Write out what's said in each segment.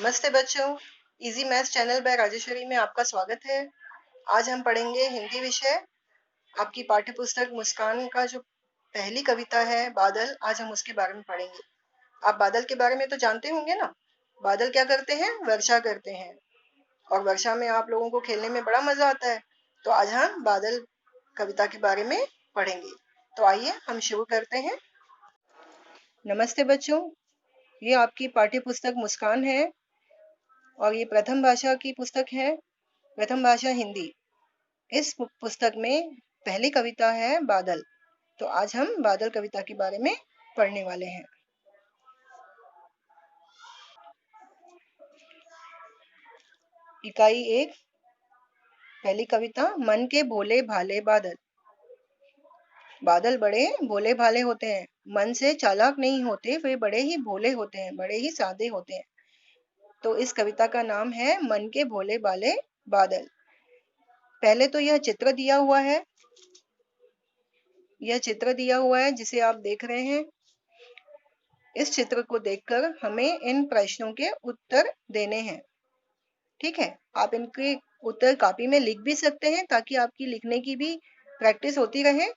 नमस्ते बच्चों, easy maths channel by Rajeshwari में आपका स्वागत है। आज हम पढ़ेंगे हिंदी विषय। आपकी पाठ्य पुस्तक मुस्कान का जो पहली कविता है बादल, आज हम उसके बारे में पढ़ेंगे। आप बादल के बारे में तो जानते होंगे ना। बादल क्या करते हैं? वर्षा करते हैं, और वर्षा में आप लोगों को खेलने में बड़ा मजा आता है। तो आज हम बादल कविता के बारे में पढ़ेंगे। तो आइए हम शुरू करते हैं। नमस्ते बच्चों, ये आपकी पाठ्य पुस्तक मुस्कान है और ये प्रथम भाषा की पुस्तक है, प्रथम भाषा हिंदी। इस पुस्तक में पहली कविता है बादल। तो आज हम बादल कविता के बारे में पढ़ने वाले हैं। इकाई 1, पहली कविता। मन के भोले भाले बादल। बादल बड़े भोले भाले होते हैं, मन से चालाक नहीं होते, वे बड़े ही भोले होते हैं, बड़े ही सादे होते हैं। तो इस कविता का नाम है मन के भोले भाले बादल। पहले तो यह चित्र दिया हुआ है, जिसे आप देख रहे हैं। इस चित्र को देखकर हमें इन प्रश्नों के उत्तर देने हैं। ठीक है, आप इनके उत्तर कॉपी में लिख भी सकते हैं ताकि आपकी लिखने की भी प्रैक्टिस होती रहे।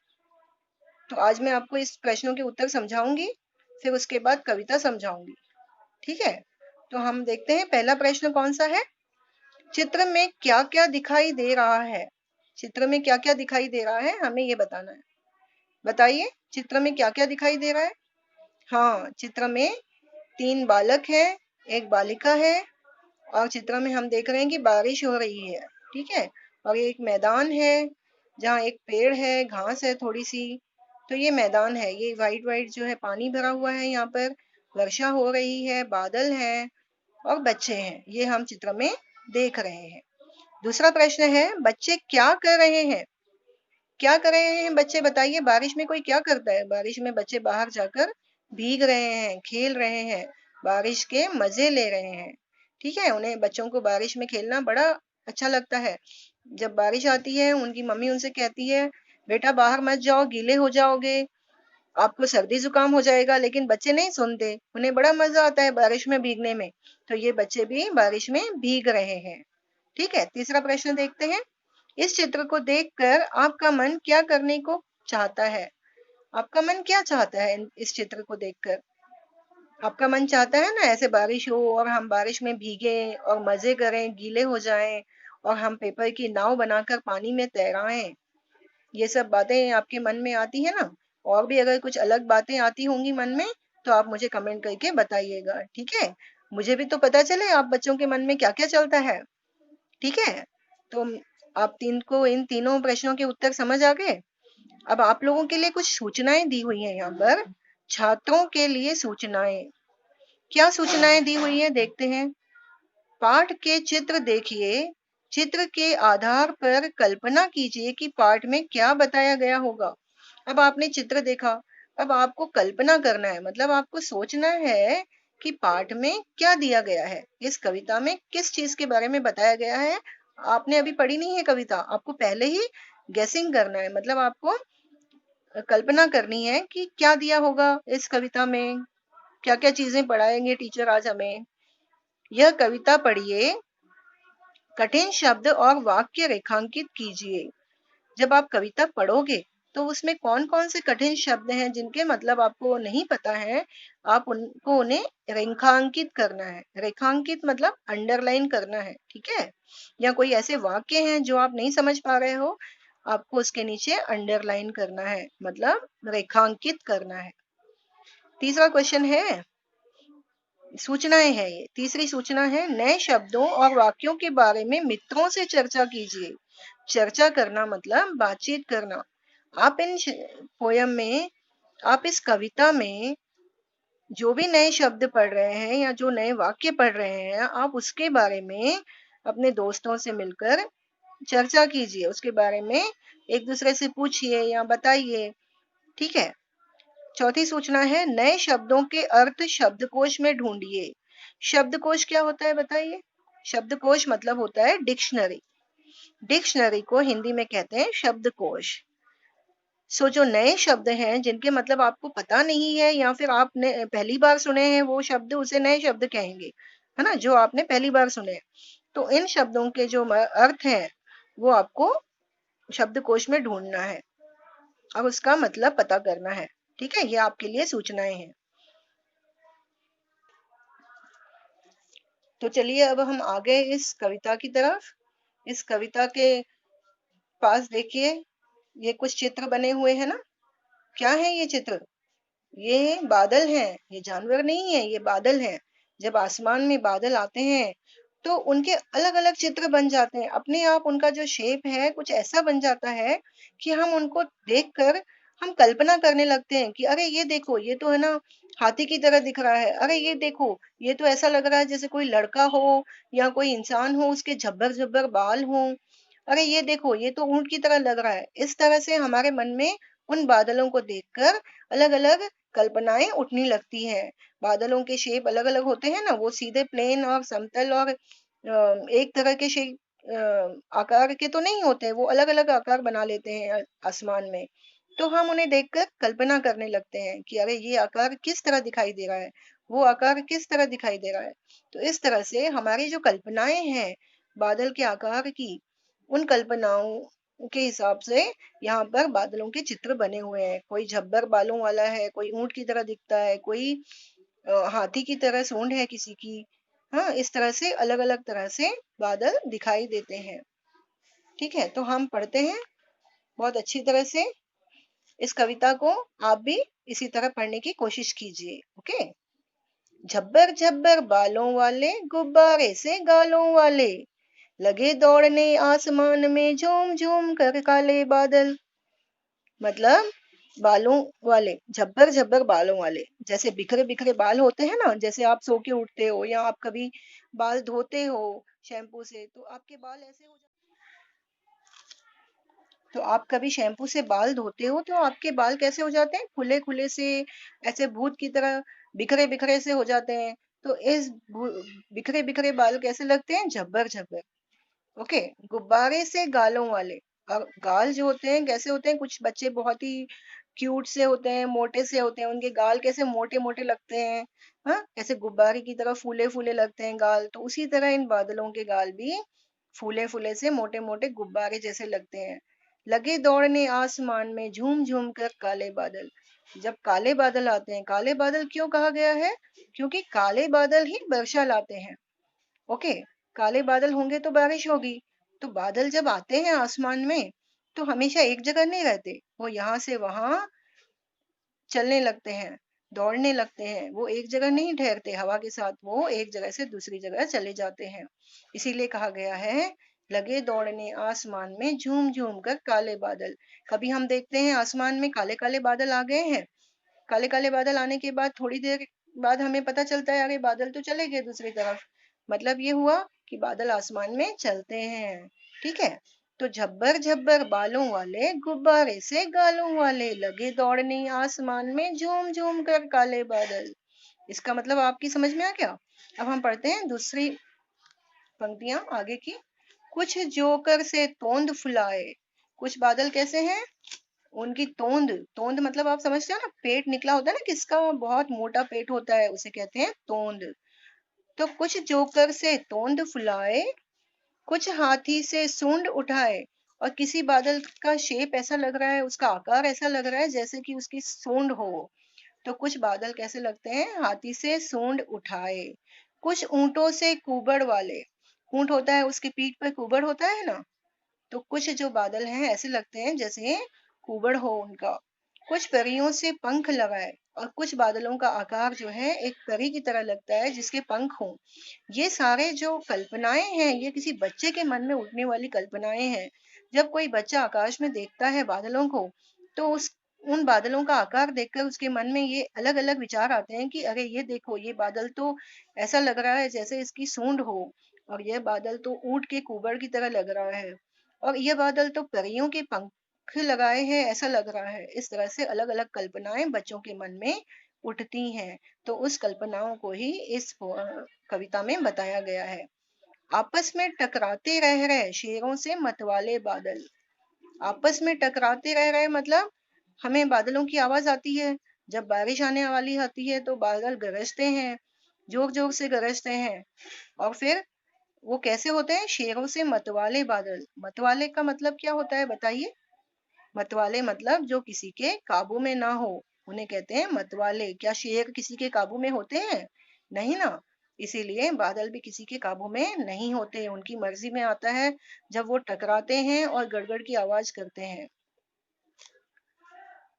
तो आज मैं आपको इस प्रश्नों के उत्तर समझाऊंगी, फिर उसके बाद कविता समझाऊंगी। ठीक है, तो हम देखते हैं पहला प्रश्न कौन सा है। चित्र में क्या क्या दिखाई दे रहा है? चित्र में क्या क्या दिखाई दे रहा है, हमें ये बताना है। बताइए, चित्र में क्या क्या दिखाई दे रहा है? हाँ, चित्र में 3 बालक हैं, एक बालिका है, और चित्र में हम देख रहे हैं कि बारिश हो रही है। ठीक है, और ये एक मैदान है जहाँ एक पेड़ है, घास है थोड़ी सी। तो ये मैदान है, ये वाइट वाइट जो है पानी भरा हुआ है, यहाँ पर वर्षा हो रही है, बादल है और बच्चे हैं, ये हम चित्र में देख रहे हैं। दूसरा प्रश्न है, बच्चे क्या कर रहे हैं? क्या कर रहे हैं बच्चे, बताइए। बारिश में कोई क्या करता है? बारिश में बच्चे बाहर जाकर भीग रहे हैं, खेल रहे हैं, बारिश के मजे ले रहे हैं। ठीक है, उन्हें बच्चों को बारिश में खेलना बड़ा अच्छा लगता है। जब बारिश आती है, उनकी मम्मी उनसे कहती है, बेटा बाहर मत जाओ, गीले हो जाओगे, आपको सर्दी जुकाम हो जाएगा। लेकिन बच्चे नहीं सुनते, उन्हें बड़ा मजा आता है बारिश में भीगने में। तो ये बच्चे भी बारिश में भीग रहे हैं। ठीक है, तीसरा प्रश्न देखते हैं। इस चित्र को देखकर आपका मन क्या करने को चाहता है? आपका मन क्या चाहता है इस चित्र को देखकर? आपका मन चाहता है ना ऐसे बारिश हो और हम बारिश में भीगे और मजे करें, गीले हो जाएं, और हम पेपर की नाव बनाकर पानी में तैराएं। ये सब बातें आपके मन में आती है ना? और भी अगर कुछ अलग बातें आती होंगी मन में, तो आप मुझे कमेंट करके बताइएगा। ठीक है, मुझे भी तो पता चले आप बच्चों के मन में क्या क्या चलता है। ठीक है, तो आप इन तीनों प्रश्नों के उत्तर समझ आ गए। अब आप लोगों के लिए कुछ सूचनाएं दी हुई हैं यहाँ पर, छात्रों के लिए सूचनाएं। क्या सूचनाएं दी हुई है देखते हैं। पाठ के चित्र देखिए, चित्र के आधार पर कल्पना कीजिए कि पाठ में क्या बताया गया होगा। अब आपने चित्र देखा, अब आपको कल्पना करना है, मतलब आपको सोचना है कि पाठ में क्या दिया गया है, इस कविता में किस चीज के बारे में बताया गया है। आपने अभी पढ़ी नहीं है कविता, आपको पहले ही गेसिंग करना है, मतलब आपको कल्पना करनी है कि क्या दिया होगा इस कविता में, क्या क्या चीजें पढ़ाएंगे टीचर आज हमें। यह कविता पढ़िए, कठिन शब्द और वाक्य रेखांकित कीजिए। जब आप कविता पढ़ोगे तो उसमें कौन कौन से कठिन शब्द हैं जिनके मतलब आपको नहीं पता है, आप उन्हें रेखांकित करना है। रेखांकित मतलब अंडरलाइन करना है। ठीक है, या कोई ऐसे वाक्य हैं जो आप नहीं समझ पा रहे हो, आपको उसके नीचे अंडरलाइन करना है, मतलब रेखांकित करना है। तीसरा क्वेश्चन है, सूचनाएं है ये, तीसरी सूचना है, नए शब्दों और वाक्यों के बारे में मित्रों से चर्चा कीजिए। चर्चा करना मतलब बातचीत करना। आप इन पोयम में, आप इस कविता में जो भी नए शब्द पढ़ रहे हैं या जो नए वाक्य पढ़ रहे हैं, आप उसके बारे में अपने दोस्तों से मिलकर चर्चा कीजिए, उसके बारे में एक दूसरे से पूछिए या बताइए। ठीक है, चौथी सूचना है, नए शब्दों के अर्थ शब्दकोश में ढूंढिए। शब्दकोश क्या होता है बताइए। शब्दकोश मतलब होता है डिक्शनरी। डिक्शनरी को हिंदी में कहते हैं शब्दकोश। सो जो नए शब्द हैं जिनके मतलब आपको पता नहीं है या फिर आपने पहली बार सुने हैं वो शब्द, उसे नए शब्द कहेंगे। है ना, जो आपने पहली बार सुने। तो इन शब्दों के जो अर्थ हैं वो आपको शब्दकोश में ढूंढना है और उसका मतलब पता करना है। ठीक है, ये आपके लिए सूचनाएं हैं। तो चलिए अब हम आ गए इस कविता की तरफ। इस कविता के पास देखिए, ये कुछ चित्र बने हुए हैं ना। क्या है ये चित्र? ये बादल हैं, ये जानवर नहीं है, ये बादल हैं। जब आसमान में बादल आते हैं तो उनके अलग अलग चित्र बन जाते हैं, अपने आप उनका जो शेप है कुछ ऐसा बन जाता है कि हम उनको देखकर हम कल्पना करने लगते हैं कि अरे ये देखो, ये तो है ना हाथी की तरह दिख रहा है। अरे ये देखो, ये तो ऐसा लग रहा है जैसे कोई लड़का हो या कोई इंसान हो, उसके झब्बर झब्बर बाल हो। अरे ये देखो, ये तो ऊंट की तरह लग रहा है। इस तरह से हमारे मन में उन बादलों को देखकर अलग अलग कल्पनाएं उठने लगती हैं। बादलों के शेप अलग अलग होते हैं ना, वो सीधे प्लेन और समतल और एक तरह के शेप आकार के तो नहीं होते, वो अलग अलग आकार बना लेते हैं आसमान में। तो हम उन्हें देखकर कल्पना करने लगते हैं कि अरे ये आकार किस तरह दिखाई दे रहा है, वो आकार किस तरह दिखाई दे रहा है। तो इस तरह से हमारी जो कल्पनाएं हैं बादल के आकार की, उन कल्पनाओं के हिसाब से यहाँ पर बादलों के चित्र बने हुए हैं। कोई झब्बर बालों वाला है, कोई ऊंट की तरह दिखता है, कोई हाथी की तरह सूंड है किसी की। हाँ, इस तरह से अलग अलग तरह से बादल दिखाई देते हैं। ठीक है, तो हम पढ़ते हैं बहुत अच्छी तरह से इस कविता को। आप भी इसी तरह पढ़ने की कोशिश कीजिए। ओके। झब्बर झब्बर बालों वाले, गुब्बारे से गालों वाले, लगे दौड़ने आसमान में झूम झूम कर काले बादल। मतलब बालों वाले, झब्बर झब्बर बालों वाले, जैसे बिखरे बिखरे बाल होते हैं ना, जैसे आप सो के उठते हो या आप कभी बाल धोते हो शैम्पू से, तो आपके बाल ऐसे हो जाते। तो आप कभी शैम्पू से बाल धोते हो तो आपके बाल कैसे हो जाते हैं? खुले खुले से, ऐसे भूत की तरह बिखरे बिखरे से हो जाते हैं। तो इस बिखरे बिखरे बाल कैसे लगते हैं? झब्बर झब्बर। ओके। गुब्बारे से गालों वाले, और गाल जो होते हैं कैसे होते हैं? कुछ बच्चे बहुत ही क्यूट से होते हैं, मोटे से होते हैं, उनके गाल कैसे मोटे मोटे लगते हैं। हाँ, ऐसे गुब्बारे की तरह फूले फूले लगते हैं गाल। तो उसी तरह इन बादलों के गाल भी फूले फूले से मोटे मोटे गुब्बारे जैसे लगते हैं। लगे दौड़ने आसमान में झूम झूम कर काले बादल। जब काले बादल आते हैं, काले बादल क्यों कहा गया है? क्योंकि काले बादल ही वर्षा लाते हैं। ओके। काले बादल होंगे तो बारिश होगी। तो बादल जब आते हैं आसमान में तो हमेशा एक जगह नहीं रहते, वो यहाँ से वहां चलने लगते हैं, दौड़ने लगते हैं। वो एक जगह नहीं ठहरते, हवा के साथ वो एक जगह से दूसरी जगह चले जाते हैं। इसीलिए कहा गया है लगे दौड़ने आसमान में झूम झूम कर काले बादल। कभी हम देखते हैं आसमान में काले काले बादल आ गए हैं, काले काले बादल आने के बाद थोड़ी देर बाद हमें पता चलता है अरे बादल तो चले गए दूसरी तरफ। मतलब ये हुआ कि बादल आसमान में चलते हैं। ठीक है। तो झब्बर झब्बर बालों वाले, गुब्बारे से गालों वाले, लगे दौड़ने आसमान में झूम झूम कर काले बादल। इसका मतलब आपकी समझ में आ गया? अब हम पढ़ते हैं दूसरी पंक्तियां आगे की। कुछ जोकर से तोंद फुलाए। कुछ बादल कैसे हैं? उनकी तोंद, तोंद मतलब आप समझते हो ना, पेट निकला होता है ना किसका, बहुत मोटा पेट होता है, उसे कहते हैं तोंद। तो कुछ जोकर से तोंद फुलाए, कुछ हाथी से सूंड उठाए। और किसी बादल का शेप ऐसा लग रहा है, उसका आकार ऐसा लग रहा है जैसे कि उसकी सूंड हो। तो कुछ बादल कैसे लगते हैं? हाथी से सूंड उठाए। कुछ ऊंटों से कुबड़ वाले, ऊंट होता है उसकी पीठ पर कुबड़ होता है ना, तो कुछ जो बादल हैं ऐसे लगते हैं जैसे कुबड़ हो उनका। कुछ परियों से पंख लगाए, और कुछ बादलों का आकार जो है एक परी की तरह लगता है जिसके पंख हों। ये सारे जो कल्पनाएं हैं ये किसी बच्चे के मन में उठने वाली कल्पनाएं हैं। जब कोई बच्चा आकाश में देखता है बादलों को, तो उस उन बादलों का आकार देखकर उसके मन में ये अलग अलग विचार आते हैं कि अरे ये देखो, ये बादल तो ऐसा लग रहा है जैसे इसकी सूंड हो, और यह बादल तो ऊंट के कुबड़ की तरह लग रहा है, और ये बादल तो परियों के पंख लगाए हैं ऐसा लग रहा है। इस तरह से अलग अलग कल्पनाएं बच्चों के मन में उठती हैं। तो उस कल्पनाओं को ही इस कविता में बताया गया है। आपस में टकराते रह रहे शेरों से मतवाले बादल। आपस में टकराते रह रहे मतलब हमें बादलों की आवाज आती है, जब बारिश आने वाली होती है तो बादल गरजते हैं, जोर जोर से गरजते हैं। और फिर वो कैसे होते हैं? शेरों से मतवाले बादल। मतवाले का मतलब क्या होता है बताइए? मतवाले मतलब जो किसी के काबू में ना हो, उन्हें कहते हैं मतवाले। क्या शेर किसी के काबू में होते हैं? नहीं ना। इसीलिए बादल भी किसी के काबू में नहीं होते, उनकी मर्जी में आता है जब वो टकराते हैं और गड़गड़ की आवाज करते हैं।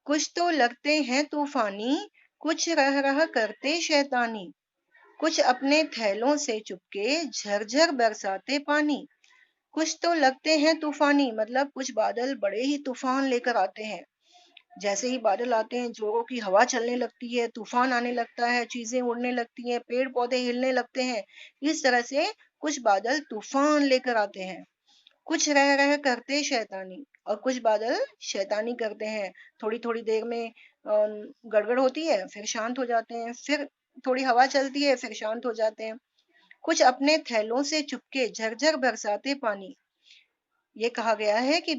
कुछ तो लगते हैं तूफानी, कुछ रह रह करते शैतानी, कुछ अपने थैलों से चुपके झरझर बरसाते पानी। कुछ तो लगते हैं तूफानी मतलब कुछ बादल बड़े ही तूफान लेकर आते हैं। जैसे ही बादल आते हैं, जोरों की हवा चलने लगती है, तूफान आने लगता है, चीजें उड़ने लगती हैं, पेड़ पौधे हिलने लगते हैं। इस तरह से कुछ बादल तूफान लेकर आते हैं। कुछ रह रह करते शैतानी, और कुछ बादल शैतानी करते हैं। थोड़ी थोड़ी देर में गड़गड़ होती है, फिर शांत हो जाते हैं, फिर थोड़ी हवा चलती है, फिर शांत हो जाते हैं। कुछ अपने थैलों से चुपके झरझर बरसाते पानी। ये कहा गया है कि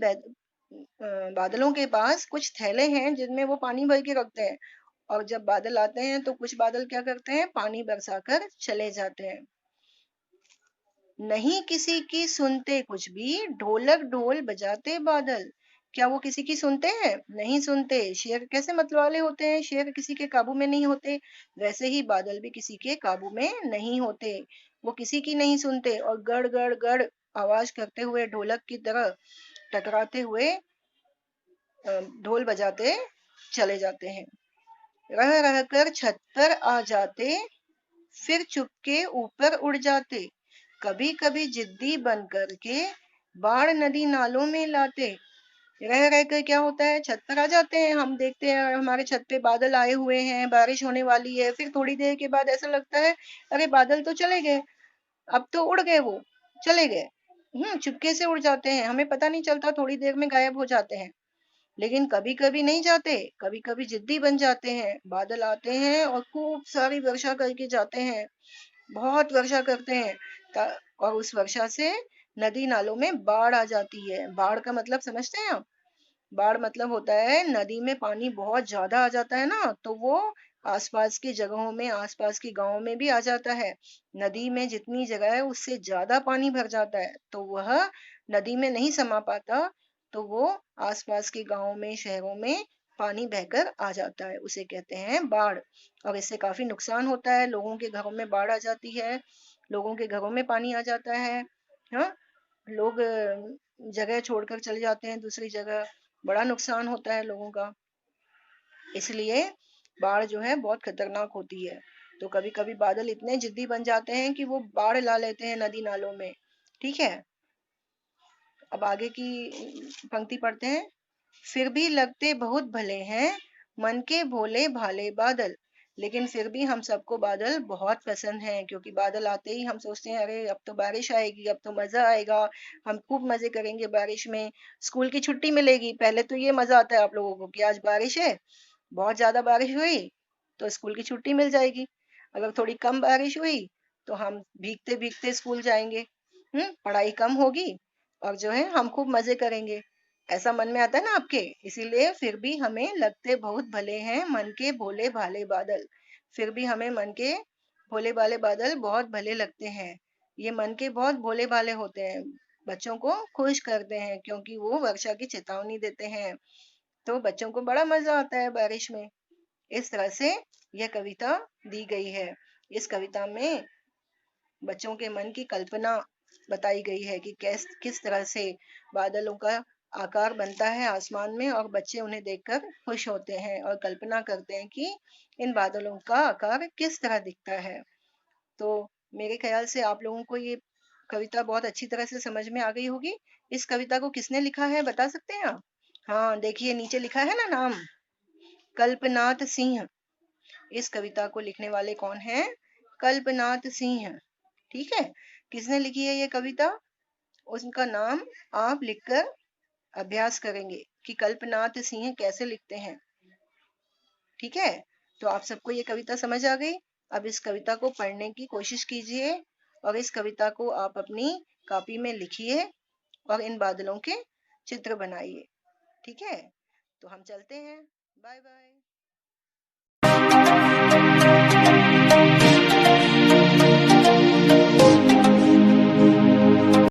बादलों के पास कुछ थैले हैं जिनमें वो पानी भर के रखते हैं, और जब बादल आते हैं तो कुछ बादल क्या करते हैं? पानी बरसाकर चले जाते हैं। नहीं किसी की सुनते कुछ भी, ढोलक ढोल बजाते बादल। क्या वो किसी की सुनते हैं? नहीं सुनते। शेर कैसे मतवाले होते हैं? शेर किसी के काबू में नहीं होते। वैसे ही बादल भी किसी के काबू में नहीं होते, वो किसी की नहीं सुनते और गड़ गड़ गड़ आवाज करते हुए ढोलक की तरह टकराते हुए ढोल बजाते चले जाते हैं। रह रह कर छत पर आ जाते, फिर चुपके ऊपर उड़ जाते, कभी कभी जिद्दी बन करके बाढ़ नदी नालों में लाते। रह रह कर क्या होता है? छत पर आ जाते हैं, हम देखते हैं हमारे छत पे बादल आए हुए हैं, बारिश होने वाली है, फिर थोड़ी देर के बाद ऐसा लगता है अरे बादल तो चले गए, अब तो उड़ गए, वो चले गए। चुपके से उड़ जाते हैं, हमें पता नहीं चलता, थोड़ी देर में गायब हो जाते हैं। लेकिन कभी कभी नहीं जाते, कभी कभी जिद्दी बन जाते हैं। बादल आते हैं और खूब सारी वर्षा करके जाते हैं, बहुत वर्षा करते हैं, और उस वर्षा से नदी नालों में बाढ़ आ जाती है। बाढ़ का मतलब समझते हैं आप? बाढ़ मतलब होता है नदी में पानी बहुत ज्यादा आ जाता है ना, तो वो आसपास की जगहों में, आसपास की गांवों में भी आ जाता है। नदी में जितनी जगह है उससे ज्यादा पानी भर जाता है, तो वह नदी में नहीं समा पाता, तो वो आसपास के गांवों में, शहरों में पानी बहकर आ जाता है, उसे कहते हैं बाढ़। और इससे काफी नुकसान होता है, लोगों के घरों में बाढ़ आ जाती है, लोगों के घरों में पानी आ जाता है। हाँ, लोग जगह छोड़कर चले जाते हैं दूसरी जगह, बड़ा नुकसान होता है लोगों का। इसलिए बाढ़ जो है बहुत खतरनाक होती है। तो कभी कभी बादल इतने जिद्दी बन जाते हैं कि वो बाढ़ ला लेते हैं नदी नालों में। ठीक है, अब आगे की पंक्ति पढ़ते हैं। फिर भी लगते बहुत भले हैं मन के भोले भाले बादल। लेकिन फिर भी हम सबको बादल बहुत पसंद हैं, क्योंकि बादल आते ही हम सोचते हैं अरे अब तो बारिश आएगी, अब तो मजा आएगा, हम खूब मजे करेंगे बारिश में, स्कूल की छुट्टी मिलेगी। पहले तो ये मजा आता है आप लोगों को कि आज बारिश है, बहुत ज्यादा बारिश हुई तो स्कूल की छुट्टी मिल जाएगी। अगर थोड़ी कम बारिश हुई तो हम भीगते भीगते स्कूल जाएंगे, पढ़ाई कम होगी, और जो है हम खूब मजे करेंगे। ऐसा मन में आता है ना आपके? इसीलिए फिर भी हमें लगते बहुत भले हैं मन के भोले भाले बादल। फिर भी हमें मन के भोले भाले बादल बहुत भले लगते हैं। ये मन के बहुत भोले भाले होते हैं, बच्चों को खुश करते हैं क्योंकि वो वर्षा की चेतावनी देते हैं। तो बच्चों को बड़ा मजा आता है बारिश में। इस तरह से यह कविता दी गई है। इस कविता में बच्चों के मन की कल्पना बताई गई है कि किस तरह से बादलों का आकार बनता है आसमान में, और बच्चे उन्हें देखकर खुश होते हैं और कल्पना करते हैं कि इन बादलों का आकार किस तरह दिखता है। तो मेरे ख्याल से आप लोगों को ये कविता बहुत अच्छी तरह से समझ में आ गई होगी। इस कविता को किसने लिखा है बता सकते हैं आप? हाँ, देखिए नीचे लिखा है ना नाम, कल्पनाथ सिंह। इस कविता को लिखने वाले कौन हैं? कल्पनाथ सिंह। ठीक है, किसने लिखी है ये कविता? उनका नाम आप लिखकर अभ्यास करेंगे कि कल्पनाथ सिंह कैसे लिखते हैं। ठीक है, तो आप सबको ये कविता समझ आ गई। अब इस कविता को पढ़ने की कोशिश कीजिए और इस कविता को आप अपनी कॉपी में लिखिए और इन बादलों के चित्र बनाइए। ठीक है, तो हम चलते हैं। Bye bye.